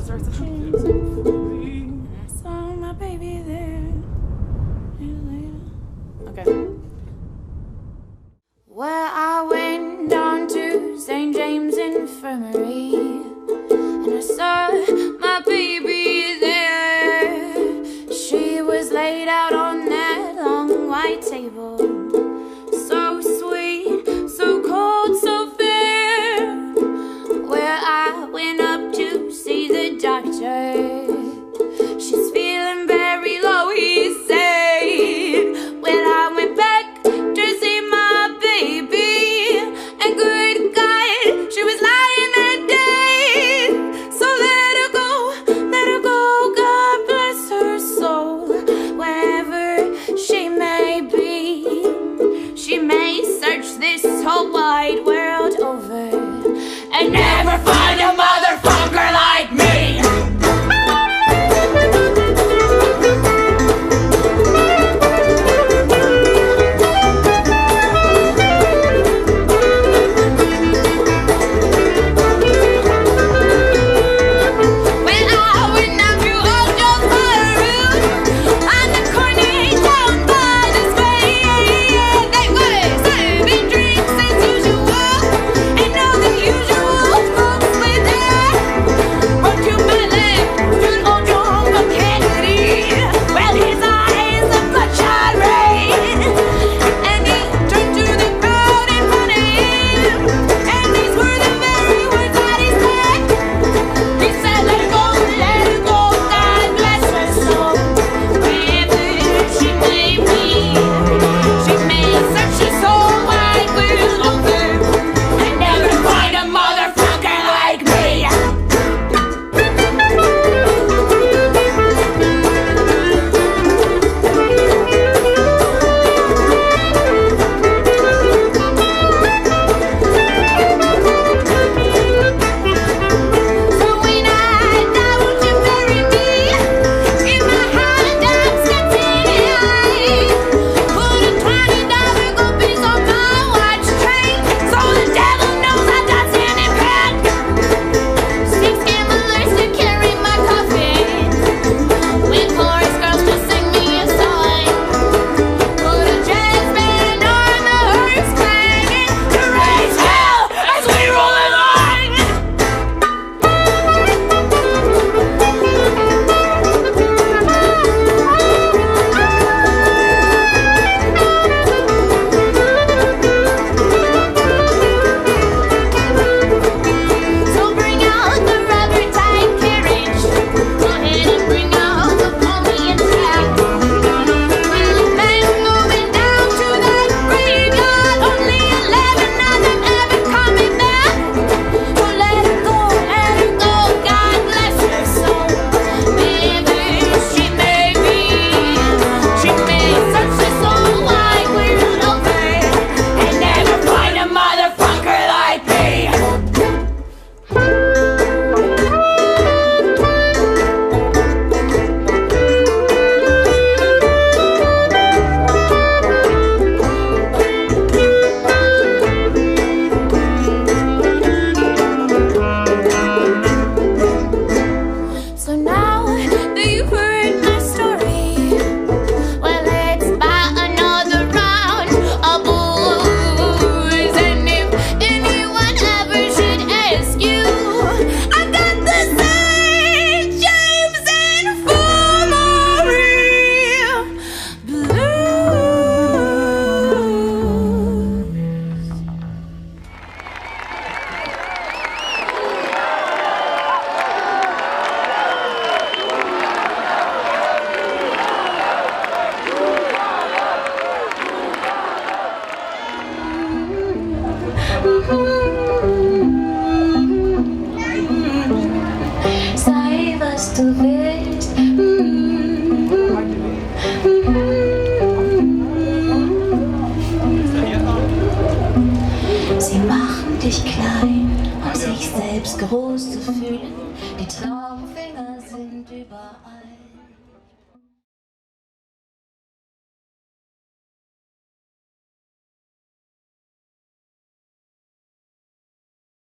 starts to and I saw my baby there. Okay. Well, I went down to St. James Infirmary and I saw my baby there. She was laid out on that long white table, so sweet, so cold, so fair. Well, I went up to see the doctor. She's feeling very low, he said. Well, I went back to see my baby, and good God, she was lying there dead. So let her go, God bless her soul. Wherever she may be, she may search this whole wide world over and never find a motherfucker like me. Sei, was du willst. Sie machen dich klein, um sich selbst groß zu fühlen. Die Traumfinger sind überall.